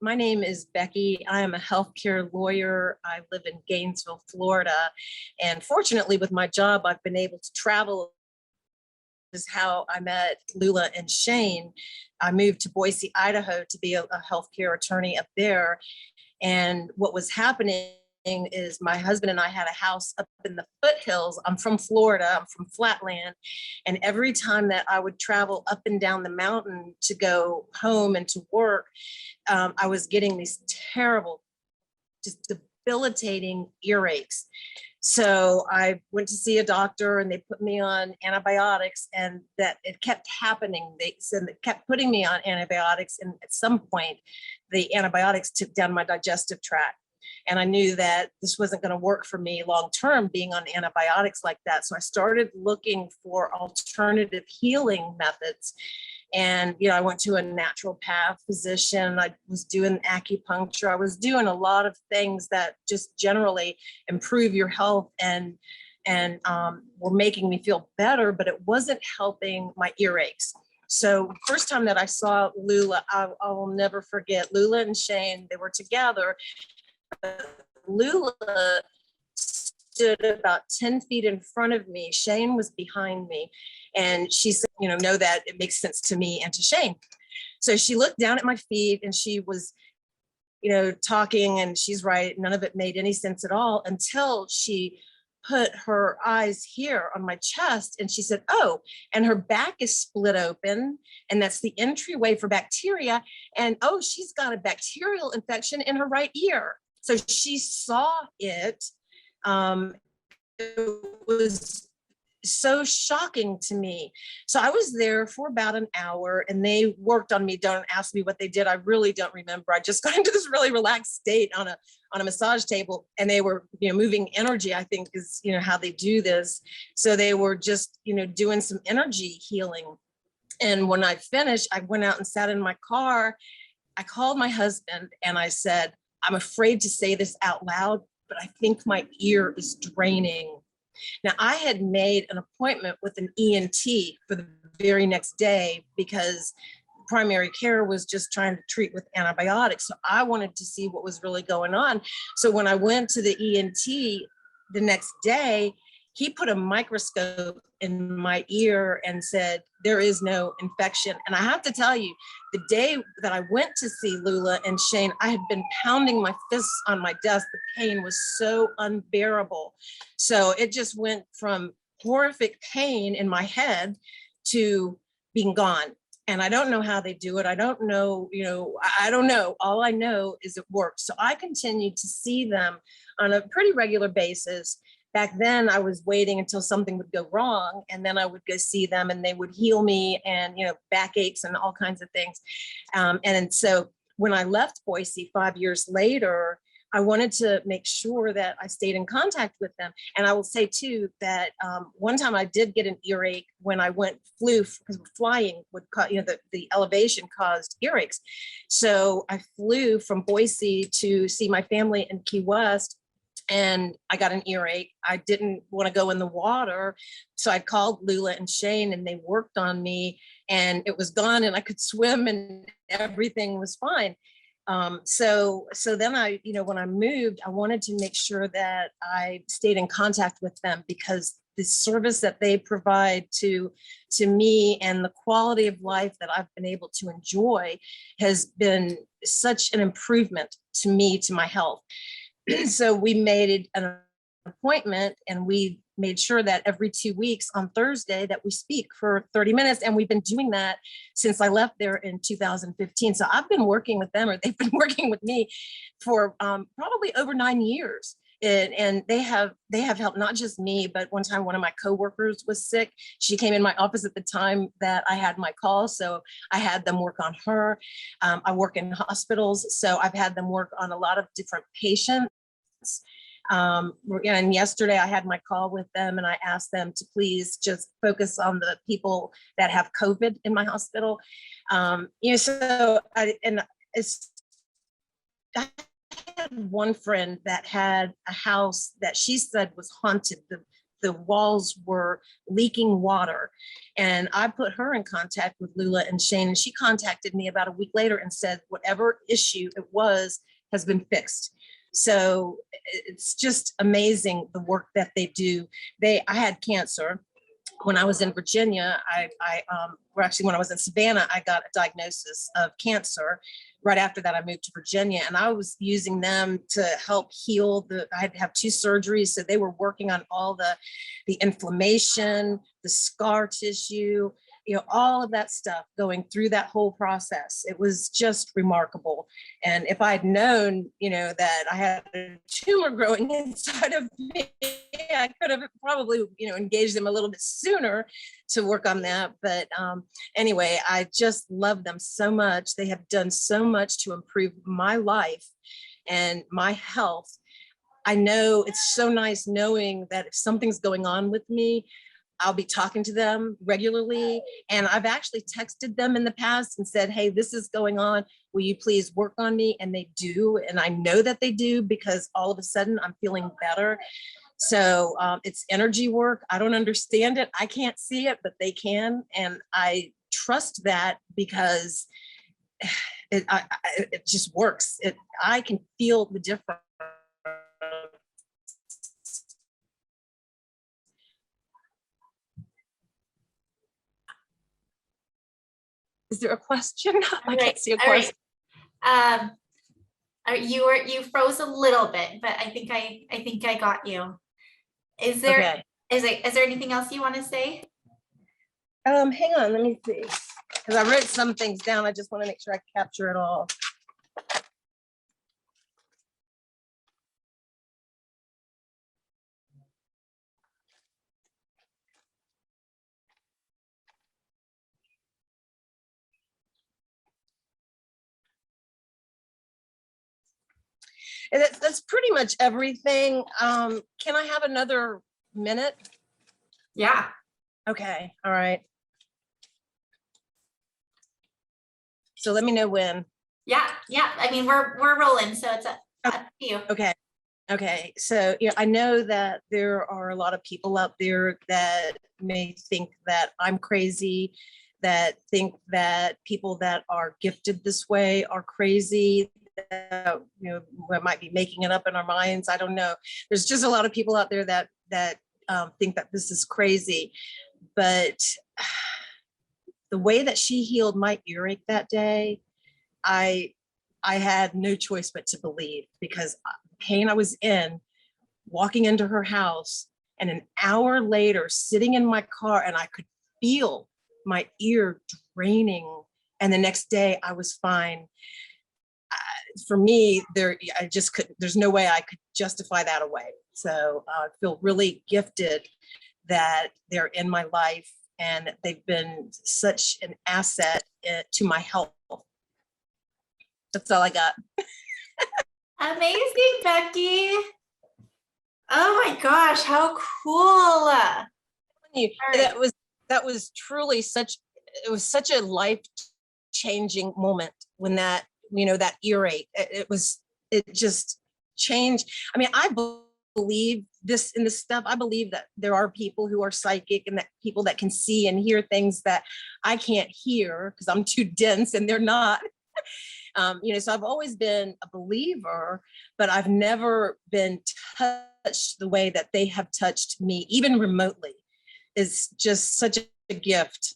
My name is Becky. I am a healthcare lawyer. I live in Gainesville, Florida. And fortunately, with my job, I've been able to travel. This is how I met Lula and Shane. I moved to Boise, Idaho to be a healthcare attorney up there. And what was happening is my husband and I had a house up in the foothills. I'm from Florida, I'm from Flatland. And every time that I would travel up and down the mountain to go home and to work, I was getting these terrible, just debilitating earaches. So I went to see a doctor and they put me on antibiotics, and that it kept happening. They said they kept putting me on antibiotics, and at some point the antibiotics took down my digestive tract. And I knew that this wasn't going to work for me long term being on antibiotics like that. So I started looking for alternative healing methods. And, I went to a naturopath physician. I was doing acupuncture. I was doing a lot of things that just generally improve your health and were making me feel better, but it wasn't helping my earaches. So first time that I saw Lula, I will never forget. Lula and Shane, they were together. Lula stood about 10 feet in front of me. Shane was behind me. And she said, know that it makes sense to me and to Shane. So she looked down at my feet and she was, talking, and she's right. None of it made any sense at all until she put her eyes here on my chest and she said, oh, and her back is split open. And that's the entryway for bacteria. And oh, she's got a bacterial infection in her right ear. So she saw it. It was so shocking to me. So I was there for about an hour and they worked on me. Don't ask me what they did. I really don't remember. I just got into this really relaxed state on a massage table, and they were, moving energy, I think is, how they do this. So they were just, doing some energy healing. And when I finished, I went out and sat in my car. I called my husband and I said, I'm afraid to say this out loud, but I think my ear is draining. Now, I had made an appointment with an ENT for the very next day because primary care was just trying to treat with antibiotics. So I wanted to see what was really going on. So when I went to the ENT the next day, he put a microscope in my ear and said, there is no infection. And I have to tell you, the day that I went to see Lula and Shane, I had been pounding my fists on my desk. The pain was so unbearable. So it just went from horrific pain in my head to being gone. And I don't know how they do it. I don't know, I don't know. All I know is it works. So I continued to see them on a pretty regular basis. Back then I was waiting until something would go wrong, and then I would go see them and they would heal me, and, backaches and all kinds of things. And so when I left Boise 5 years later, I wanted to make sure that I stayed in contact with them. And I will say too, that one time I did get an earache when I flew, because flying would cause, the elevation caused earaches. So I flew from Boise to see my family in Key West, and I got an earache. I didn't want to go in the water. So I called Lula and Shane and they worked on me and it was gone and I could swim and everything was fine. So then I, when I moved, I wanted to make sure that I stayed in contact with them, because the service that they provide to me and the quality of life that I've been able to enjoy has been such an improvement to me, to my health. So we made an appointment and we made sure that every 2 weeks on Thursday that we speak for 30 minutes. And we've been doing that since I left there in 2015. So I've been working with them, or they've been working with me for probably over 9 years. And they have helped not just me, but one time one of my coworkers was sick. She came in my office at the time that I had my call. So I had them work on her. I work in hospitals. So I've had them work on a lot of different patients. And yesterday I had my call with them and I asked them to please just focus on the people that have COVID in my hospital. So I had one friend that had a house that she said was haunted. the walls were leaking water. And I put her in contact with Lula and Shain, and she contacted me about a week later and said, whatever issue it was has been fixed. So it's just amazing the work that they do. I had cancer when I was in Virginia. When I was in Savannah, I got a diagnosis of cancer. Right after that, I moved to Virginia, and I was using them to help heal I had to have 2 surgeries. So they were working on all the inflammation, the scar tissue, all of that stuff going through that whole process. It was just remarkable. And if I had known, that I had a tumor growing inside of me, I could have probably, engaged them a little bit sooner to work on that. But anyway, I just love them so much. They have done so much to improve my life and my health. I know it's so nice knowing that if something's going on with me, I'll be talking to them regularly. And I've actually texted them in the past and said, hey, this is going on. Will you please work on me? And they do. And I know that they do, because all of a sudden I'm feeling better. So it's energy work. I don't understand it. I can't see it, but they can. And I trust that, because it just works. I can feel the difference. Is there a question? I can't see a question. You froze a little bit, but I think I got you. Is there anything else you want to say? Hang on, let me see, because I wrote some things down. I just want to make sure I capture it all. And that's pretty much everything. Can I have another minute? Yeah. Okay. All right. So let me know when. Yeah. I mean, we're rolling, so it's up to you. Okay. Okay. So I know that there are a lot of people out there that may think that I'm crazy, that think that people that are gifted this way are crazy. We might be making it up in our minds. I don't know. There's just a lot of people out there that think that this is crazy. But the way that she healed my earache that day, I had no choice but to believe, because the pain I was in, walking into her house, and an hour later sitting in my car, and I could feel my ear draining, and the next day I was fine. For me, I just couldn't, there's no way I could justify that away. So I feel really gifted that they're in my life, and they've been such an asset to my health. That's all I got. Amazing, Becky. Oh my gosh, how cool. That was truly such a life-changing moment when that earache, it just changed. I mean, I believe in this stuff. I believe that there are people who are psychic, and that people that can see and hear things that I can't hear because I'm too dense and they're not. So I've always been a believer, but I've never been touched the way that they have touched me, even remotely. It's just such a gift.